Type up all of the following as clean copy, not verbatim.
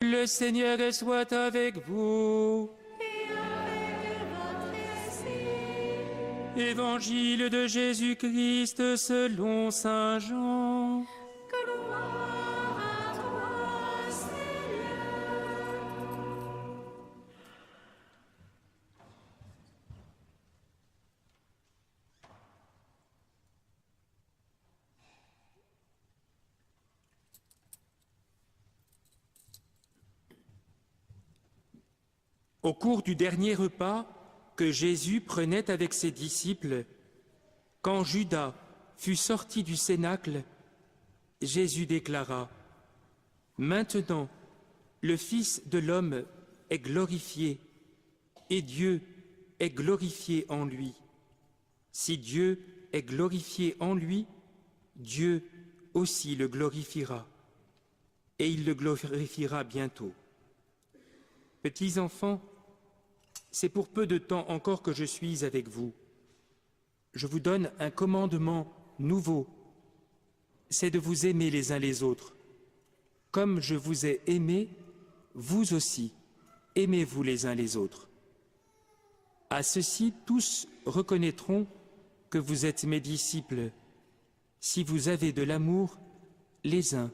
Le Seigneur soit avec vous. Et avec votre esprit. Évangile de Jésus-Christ selon saint Jean. Gloire à toi, Seigneur. Au cours du dernier repas que Jésus prenait avec ses disciples, quand Judas fut sorti du cénacle, Jésus déclara : « Maintenant, le Fils de l'homme est glorifié, et Dieu est glorifié en lui. Si Dieu est glorifié en lui, Dieu aussi le glorifiera, et il le glorifiera bientôt. Petits enfants, c'est pour peu de temps encore que je suis avec vous. Je vous donne un commandement nouveau, c'est de vous aimer les uns les autres. Comme je vous ai aimés, vous aussi, aimez-vous les uns les autres. À ceci, tous reconnaîtront que vous êtes mes disciples, si vous avez de l'amour les uns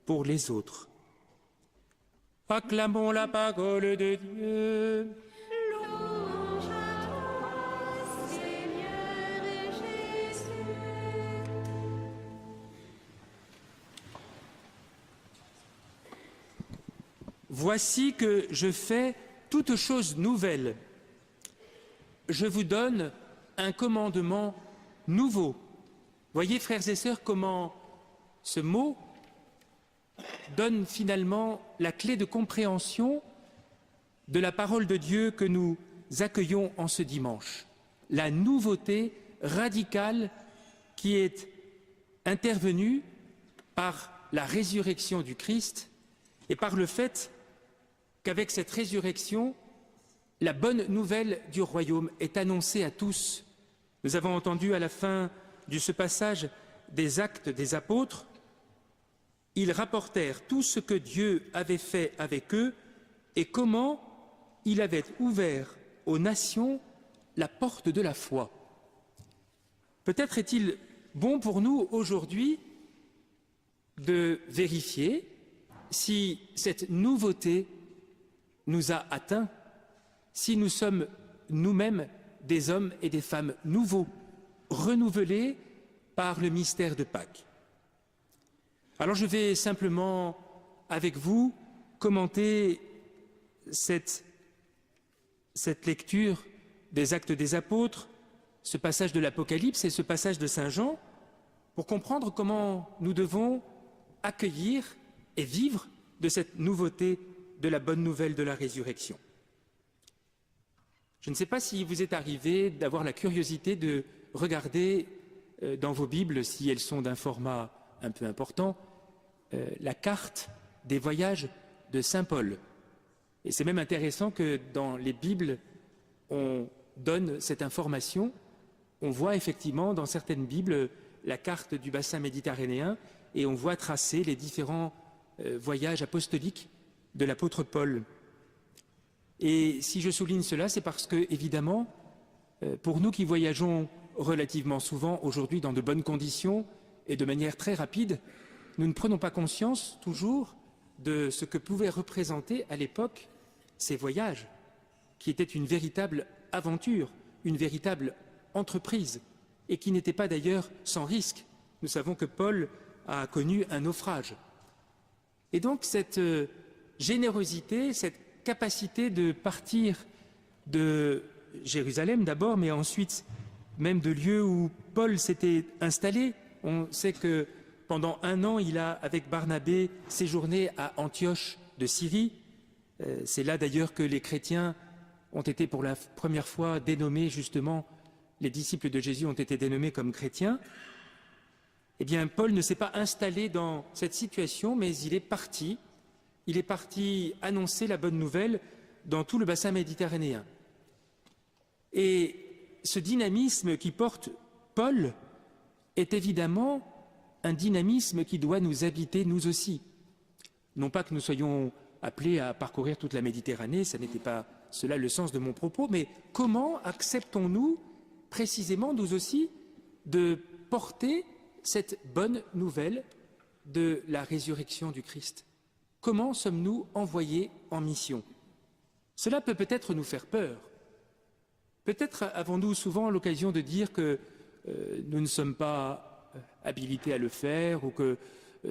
pour les autres. » Acclamons la parole de Dieu. Louange à toi, Seigneur et Jésus. Voici que je fais toute chose nouvelle. Je vous donne un commandement nouveau. Voyez, frères et sœurs, comment ce mot donne finalement la clé de compréhension de la parole de Dieu que nous accueillons en ce dimanche. La nouveauté radicale qui est intervenue par la résurrection du Christ et par le fait qu'avec cette résurrection, la bonne nouvelle du royaume est annoncée à tous. Nous avons entendu à la fin de ce passage des Actes des Apôtres, ils rapportèrent tout ce que Dieu avait fait avec eux et comment il avait ouvert aux nations la porte de la foi. Peut-être est-il bon pour nous aujourd'hui de vérifier si cette nouveauté nous a atteints, si nous sommes nous-mêmes des hommes et des femmes nouveaux, renouvelés par le mystère de Pâques. Alors je vais simplement, avec vous, commenter cette lecture des Actes des Apôtres, ce passage de l'Apocalypse et ce passage de Saint Jean, pour comprendre comment nous devons accueillir et vivre de cette nouveauté de la bonne nouvelle de la résurrection. Je ne sais pas si vous est arrivé d'avoir la curiosité de regarder dans vos Bibles, si elles sont d'un format un peu important, la carte des voyages de Saint Paul. Et c'est même intéressant que dans les Bibles, on donne cette information. On voit effectivement dans certaines Bibles la carte du bassin méditerranéen et on voit tracer les différents voyages apostoliques de l'apôtre Paul. Et si je souligne cela, c'est parce que, évidemment, pour nous qui voyageons relativement souvent aujourd'hui dans de bonnes conditions et de manière très rapide, nous ne prenons pas conscience toujours de ce que pouvaient représenter à l'époque ces voyages, qui étaient une véritable aventure, une véritable entreprise, et qui n'étaient pas d'ailleurs sans risque. Nous savons que Paul a connu un naufrage. Et donc cette générosité, cette capacité de partir de Jérusalem d'abord, mais ensuite même de lieux où Paul s'était installé. On sait que pendant 1 an, il a, avec Barnabé, séjourné à Antioche de Syrie. C'est là d'ailleurs que les chrétiens ont été pour la première fois dénommés, justement, les disciples de Jésus ont été dénommés comme chrétiens. Eh bien, Paul ne s'est pas installé dans cette situation, mais il est parti annoncer la bonne nouvelle dans tout le bassin méditerranéen. Et ce dynamisme qui porte Paul est évidemment un dynamisme qui doit nous habiter nous aussi. Non pas que nous soyons appelés à parcourir toute la Méditerranée, ça n'était pas cela le sens de mon propos, mais comment acceptons-nous précisément, nous aussi, de porter cette bonne nouvelle de la résurrection du Christ? Comment sommes-nous envoyés en mission? Cela peut peut-être nous faire peur. Peut-être avons-nous souvent l'occasion de dire que nous ne sommes pas habilités à le faire, ou que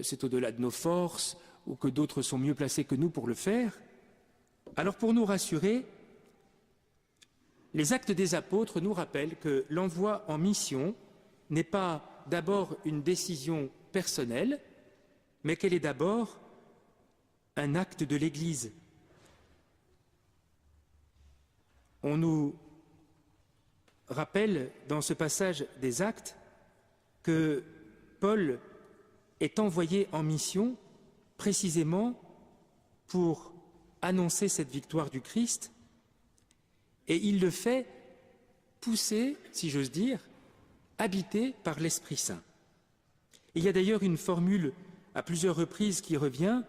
c'est au-delà de nos forces, ou que d'autres sont mieux placés que nous pour le faire. Alors pour nous rassurer, les Actes des Apôtres nous rappellent que l'envoi en mission n'est pas d'abord une décision personnelle, mais qu'elle est d'abord un acte de l'Église. On nous rappelle dans ce passage des Actes que Paul est envoyé en mission précisément pour annoncer cette victoire du Christ, et il le fait poussé, si j'ose dire, habité par l'Esprit Saint. Il y a d'ailleurs une formule à plusieurs reprises qui revient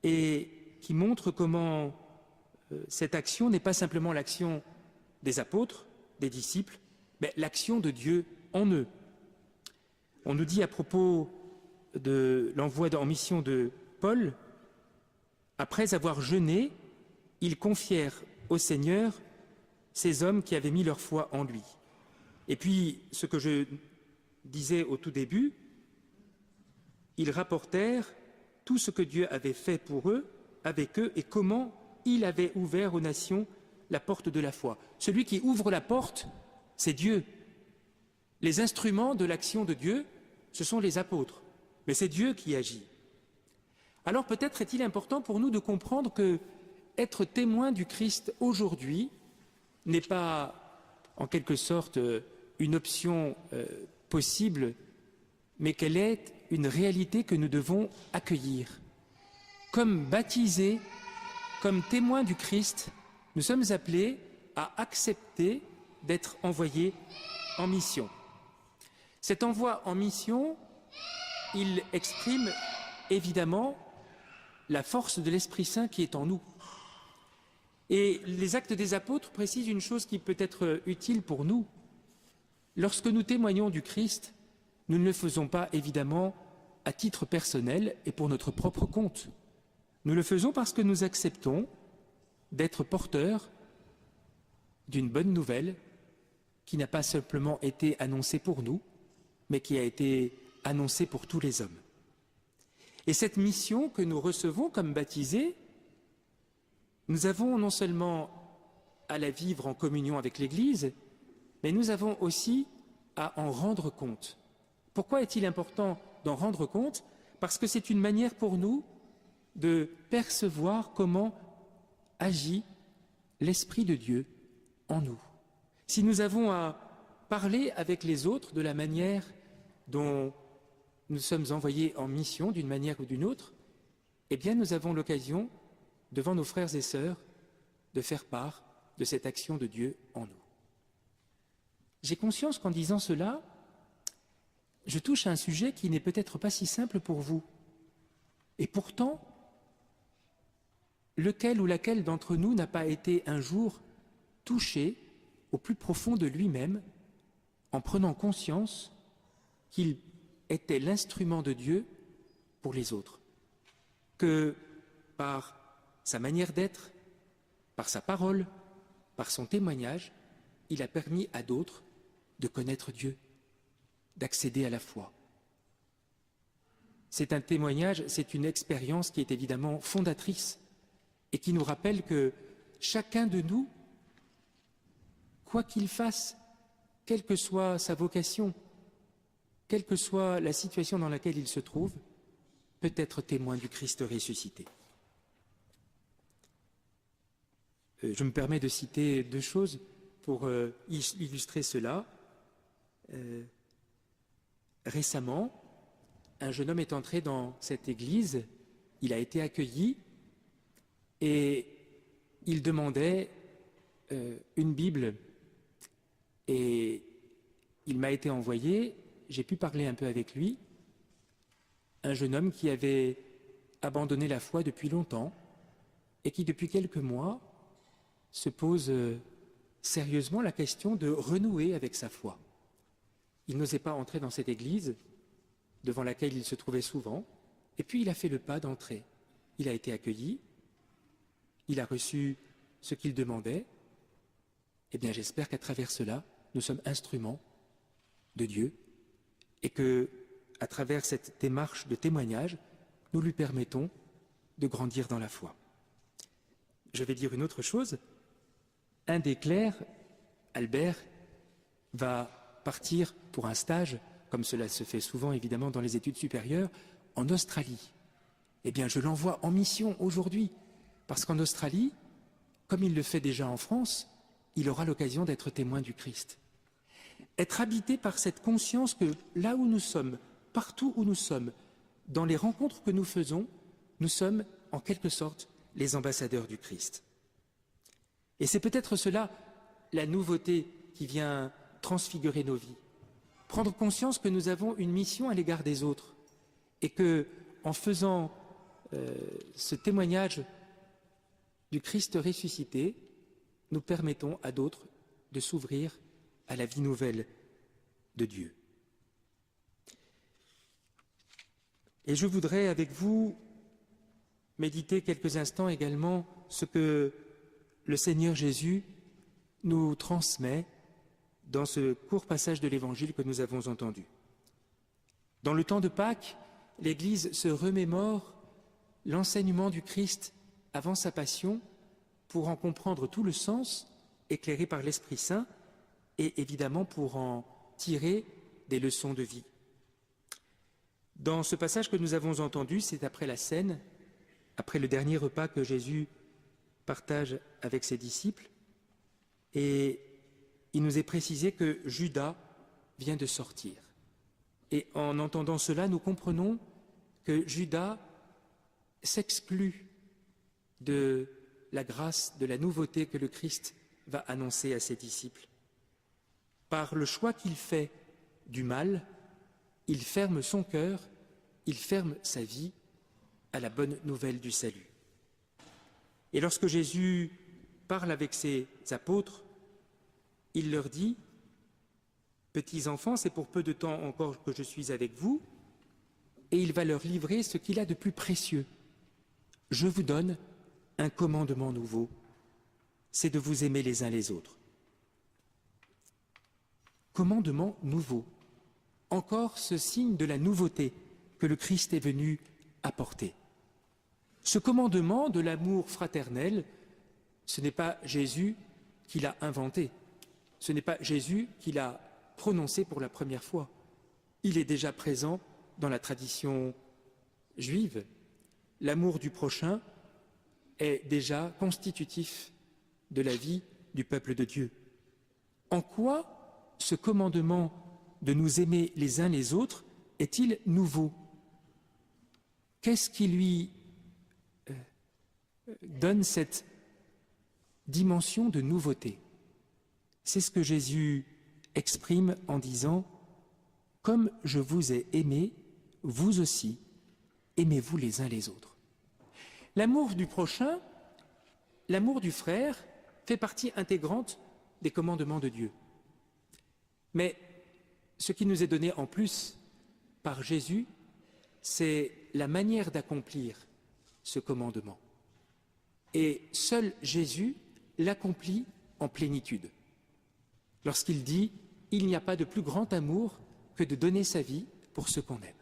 et qui montre comment cette action n'est pas simplement l'action des apôtres, des disciples, mais l'action de Dieu en eux. On nous dit à propos de l'envoi en mission de Paul, après avoir jeûné, ils confièrent au Seigneur ces hommes qui avaient mis leur foi en lui. Et puis, ce que je disais au tout début, ils rapportèrent tout ce que Dieu avait fait pour eux, avec eux, et comment il avait ouvert aux nations la porte de la foi. Celui qui ouvre la porte, c'est Dieu. Les instruments de l'action de Dieu, ce sont les apôtres, mais c'est Dieu qui agit. Alors peut-être est-il important pour nous de comprendre que être témoin du Christ aujourd'hui n'est pas en quelque sorte une option possible, mais qu'elle est une réalité que nous devons accueillir. Comme baptisés, comme témoins du Christ, nous sommes appelés à accepter d'être envoyés en mission. Cet envoi en mission, il exprime évidemment la force de l'Esprit Saint qui est en nous. Et les Actes des Apôtres précisent une chose qui peut être utile pour nous. Lorsque nous témoignons du Christ, nous ne le faisons pas évidemment à titre personnel et pour notre propre compte. Nous le faisons parce que nous acceptons d'être porteurs d'une bonne nouvelle qui n'a pas simplement été annoncée pour nous, mais qui a été annoncée pour tous les hommes. Et cette mission que nous recevons comme baptisés, nous avons non seulement à la vivre en communion avec l'Église, mais nous avons aussi à en rendre compte. Pourquoi est-il important d'en rendre compte? Parce que c'est une manière pour nous de percevoir comment agit l'Esprit de Dieu en nous. Si nous avons à parler avec les autres de la manière dont nous sommes envoyés en mission, d'une manière ou d'une autre, eh bien nous avons l'occasion, devant nos frères et sœurs, de faire part de cette action de Dieu en nous. J'ai conscience qu'en disant cela, je touche à un sujet qui n'est peut-être pas si simple pour vous. Et pourtant, lequel ou laquelle d'entre nous n'a pas été un jour touché au plus profond de lui-même en prenant conscience qu'il était l'instrument de Dieu pour les autres, que par sa manière d'être, par sa parole, par son témoignage, il a permis à d'autres de connaître Dieu, d'accéder à la foi. C'est un témoignage, c'est une expérience qui est évidemment fondatrice et qui nous rappelle que chacun de nous, quoi qu'il fasse, quelle que soit sa vocation, quelle que soit la situation dans laquelle il se trouve, peut être témoin du Christ ressuscité. Je me permets de citer deux choses pour illustrer cela. Récemment, un jeune homme est entré dans cette église, il a été accueilli et il demandait une Bible. Et il m'a été envoyé, j'ai pu parler un peu avec lui, un jeune homme qui avait abandonné la foi depuis longtemps, et qui depuis quelques mois se pose sérieusement la question de renouer avec sa foi. Il n'osait pas entrer dans cette église devant laquelle il se trouvait souvent, et puis il a fait le pas d'entrer. Il a été accueilli, il a reçu ce qu'il demandait. Eh bien, j'espère qu'à travers cela, nous sommes instruments de Dieu et que, à travers cette démarche de témoignage, nous lui permettons de grandir dans la foi. Je vais dire une autre chose. Un des clercs, Albert, va partir pour un stage, comme cela se fait souvent évidemment dans les études supérieures, en Australie. Eh bien, je l'envoie en mission aujourd'hui, parce qu'en Australie, comme il le fait déjà en France, il aura l'occasion d'être témoin du Christ. Être habité par cette conscience que là où nous sommes, partout où nous sommes, dans les rencontres que nous faisons, nous sommes en quelque sorte les ambassadeurs du Christ. Et c'est peut-être cela, la nouveauté qui vient transfigurer nos vies. Prendre conscience que nous avons une mission à l'égard des autres et que, en faisant ce témoignage du Christ ressuscité, nous permettons à d'autres de s'ouvrir à la vie nouvelle de Dieu. Et je voudrais avec vous méditer quelques instants également ce que le Seigneur Jésus nous transmet dans ce court passage de l'Évangile que nous avons entendu. Dans le temps de Pâques, l'Église se remémore l'enseignement du Christ avant sa passion pour en comprendre tout le sens, éclairé par l'Esprit Saint, et évidemment pour en tirer des leçons de vie. Dans ce passage que nous avons entendu, c'est après la scène, après le dernier repas que Jésus partage avec ses disciples, et il nous est précisé que Judas vient de sortir. Et en entendant cela, nous comprenons que Judas s'exclut de la grâce, de la nouveauté que le Christ va annoncer à ses disciples. Par le choix qu'il fait du mal, il ferme son cœur, il ferme sa vie à la bonne nouvelle du salut. Et lorsque Jésus parle avec ses apôtres, il leur dit « Petits enfants, c'est pour peu de temps encore que je suis avec vous » et il va leur livrer ce qu'il a de plus précieux. « Je vous donne un commandement nouveau, c'est de vous aimer les uns les autres. » Commandement nouveau. Encore ce signe de la nouveauté que le Christ est venu apporter. Ce commandement de l'amour fraternel, ce n'est pas Jésus qui l'a inventé. Ce n'est pas Jésus qui l'a prononcé pour la première fois. Il est déjà présent dans la tradition juive. L'amour du prochain est déjà constitutif de la vie du peuple de Dieu. En quoi ce commandement de nous aimer les uns les autres est-il nouveau? Qu'est-ce qui lui donne cette dimension de nouveauté? C'est ce que Jésus exprime en disant « Comme je vous ai aimé, vous aussi, aimez-vous les uns les autres. » L'amour du prochain, l'amour du frère, fait partie intégrante des commandements de Dieu. Mais ce qui nous est donné en plus par Jésus, c'est la manière d'accomplir ce commandement. Et seul Jésus l'accomplit en plénitude. Lorsqu'il dit « Il n'y a pas de plus grand amour que de donner sa vie pour ceux qu'on aime ».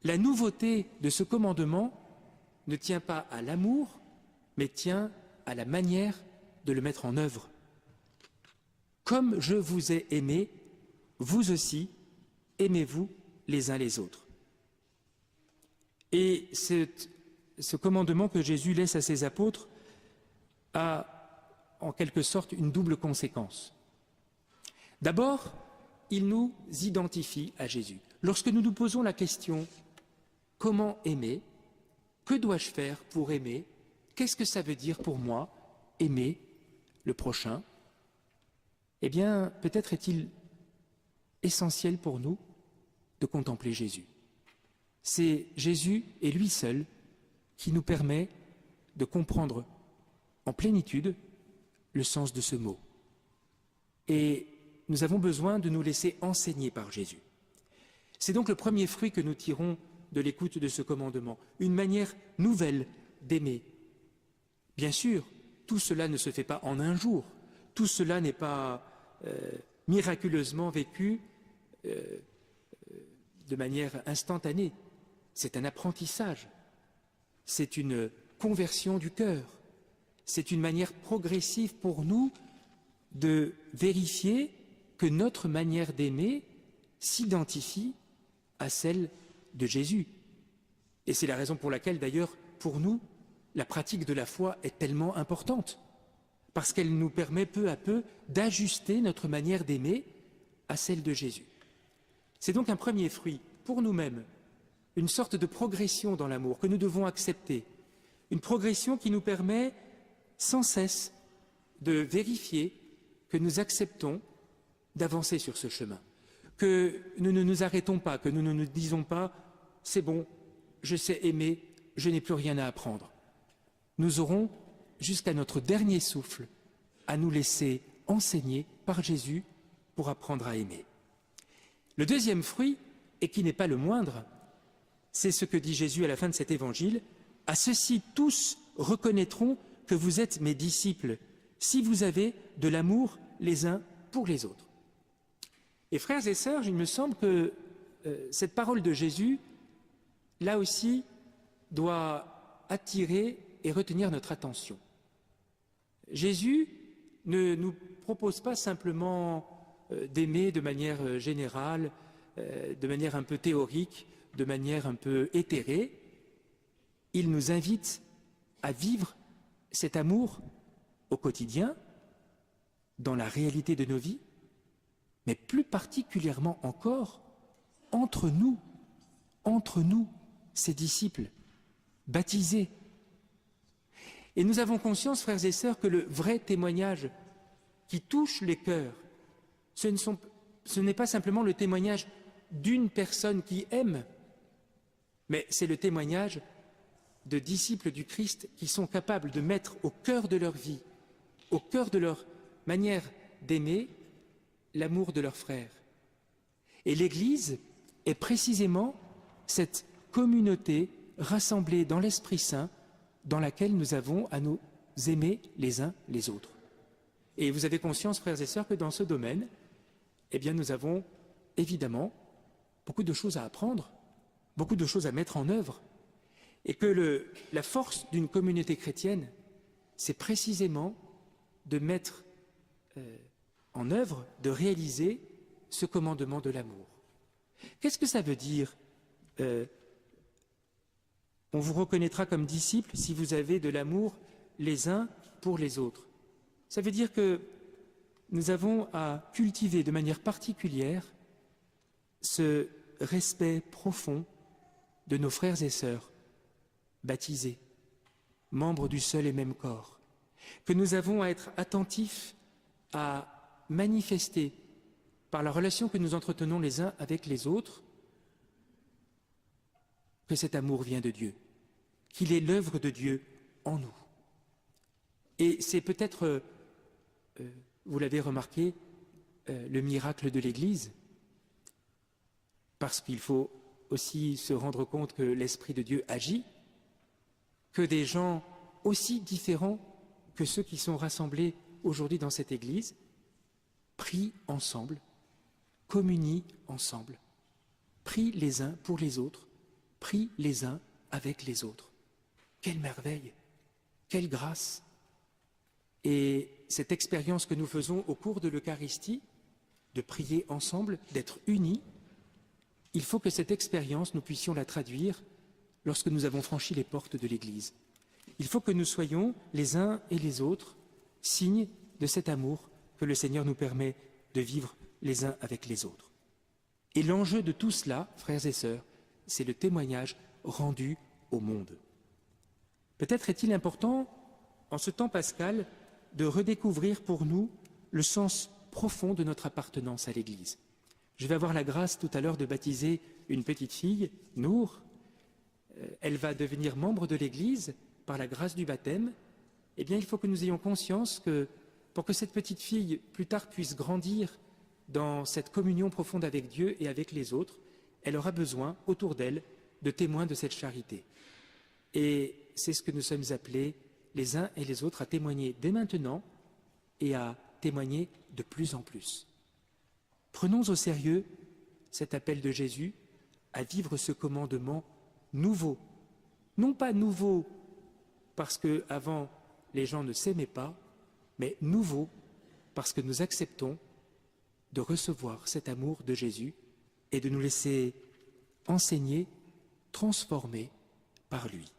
La nouveauté de ce commandement ne tient pas à l'amour, mais tient à la manière de le mettre en œuvre. Comme je vous ai aimé, vous aussi, aimez-vous les uns les autres. Et ce commandement que Jésus laisse à ses apôtres a en quelque sorte une double conséquence. D'abord, il nous identifie à Jésus. Lorsque nous nous posons la question « Comment aimer ? Que dois-je faire pour aimer ? Qu'est-ce que ça veut dire pour moi, aimer le prochain ?» Eh bien, peut-être est-il essentiel pour nous de contempler Jésus. C'est Jésus et lui seul qui nous permet de comprendre en plénitude le sens de ce mot. Et nous avons besoin de nous laisser enseigner par Jésus. C'est donc le premier fruit que nous tirons de l'écoute de ce commandement, une manière nouvelle d'aimer. Bien sûr, tout cela ne se fait pas en un jour, tout cela n'est pas miraculeusement vécu de manière instantanée. C'est un apprentissage, c'est une conversion du cœur, c'est une manière progressive pour nous de vérifier que notre manière d'aimer s'identifie à celle de Jésus. Et c'est la raison pour laquelle, d'ailleurs, pour nous, la pratique de la foi est tellement importante, parce qu'elle nous permet peu à peu d'ajuster notre manière d'aimer à celle de Jésus. C'est donc un premier fruit pour nous-mêmes, une sorte de progression dans l'amour que nous devons accepter, une progression qui nous permet sans cesse de vérifier que nous acceptons d'avancer sur ce chemin, que nous ne nous arrêtons pas, que nous ne nous disons pas « c'est bon, je sais aimer, je n'ai plus rien à apprendre ». Nous aurons jusqu'à notre dernier souffle à nous laisser enseigner par Jésus pour apprendre à aimer. Le deuxième fruit, et qui n'est pas le moindre, c'est ce que dit Jésus à la fin de cet évangile. « À ceux-ci tous reconnaîtront que vous êtes mes disciples, si vous avez de l'amour les uns pour les autres. » Et frères et sœurs, il me semble que cette parole de Jésus, là aussi, doit attirer et retenir notre attention. Jésus ne nous propose pas simplement d'aimer de manière générale, de manière un peu théorique, de manière un peu éthérée. Il nous invite à vivre cet amour au quotidien, dans la réalité de nos vies, mais plus particulièrement encore entre nous, ses disciples, baptisés. Et nous avons conscience, frères et sœurs, que le vrai témoignage qui touche les cœurs, ce n'est pas simplement le témoignage d'une personne qui aime, mais c'est le témoignage de disciples du Christ qui sont capables de mettre au cœur de leur vie, au cœur de leur manière d'aimer, l'amour de leurs frères. Et l'Église est précisément cette communauté rassemblée dans l'Esprit Saint dans laquelle nous avons à nous aimer les uns les autres. Et vous avez conscience, frères et sœurs, que dans ce domaine, eh bien, nous avons évidemment beaucoup de choses à apprendre, beaucoup de choses à mettre en œuvre, et que la force d'une communauté chrétienne, c'est précisément de mettre en œuvre, de réaliser ce commandement de l'amour. Qu'est-ce que ça veut dire on vous reconnaîtra comme disciples si vous avez de l'amour les uns pour les autres. Ça veut dire que nous avons à cultiver de manière particulière ce respect profond de nos frères et sœurs baptisés, membres du seul et même corps, que nous avons à être attentifs à manifester par la relation que nous entretenons les uns avec les autres que cet amour vient de Dieu, qu'il est l'œuvre de Dieu en nous. Et c'est peut-être, vous l'avez remarqué, le miracle de l'Église, parce qu'il faut aussi se rendre compte que l'Esprit de Dieu agit, que des gens aussi différents que ceux qui sont rassemblés aujourd'hui dans cette Église prient ensemble, communient ensemble, prient les uns pour les autres, prient les uns avec les autres. Quelle merveille, quelle grâce! Et cette expérience que nous faisons au cours de l'Eucharistie, de prier ensemble, d'être unis, il faut que cette expérience, nous puissions la traduire lorsque nous avons franchi les portes de l'Église. Il faut que nous soyons les uns et les autres signes de cet amour que le Seigneur nous permet de vivre les uns avec les autres. Et l'enjeu de tout cela, frères et sœurs, c'est le témoignage rendu au monde. Peut-être est-il important, en ce temps pascal, de redécouvrir pour nous le sens profond de notre appartenance à l'Église. Je vais avoir la grâce tout à l'heure de baptiser une petite fille, Nour. Elle va devenir membre de l'Église par la grâce du baptême, eh bien il faut que nous ayons conscience que pour que cette petite fille plus tard puisse grandir dans cette communion profonde avec Dieu et avec les autres, elle aura besoin autour d'elle de témoins de cette charité. Et c'est ce que nous sommes appelés les uns et les autres à témoigner dès maintenant et à témoigner de plus en plus. Prenons au sérieux cet appel de Jésus à vivre ce commandement nouveau. Non pas nouveau parce qu'avant les gens ne s'aimaient pas, mais nouveau parce que nous acceptons de recevoir cet amour de Jésus et de nous laisser enseigner, transformer par lui.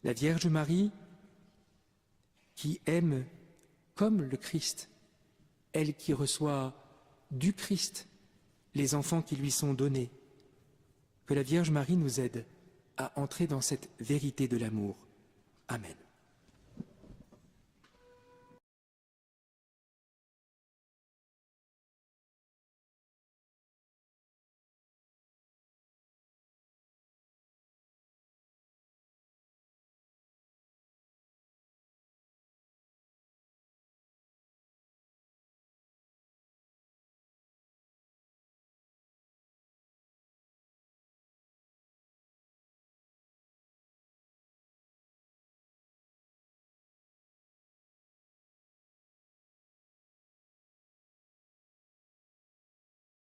La Vierge Marie, qui aime comme le Christ, elle qui reçoit du Christ les enfants qui lui sont donnés, que la Vierge Marie nous aide à entrer dans cette vérité de l'amour. Amen.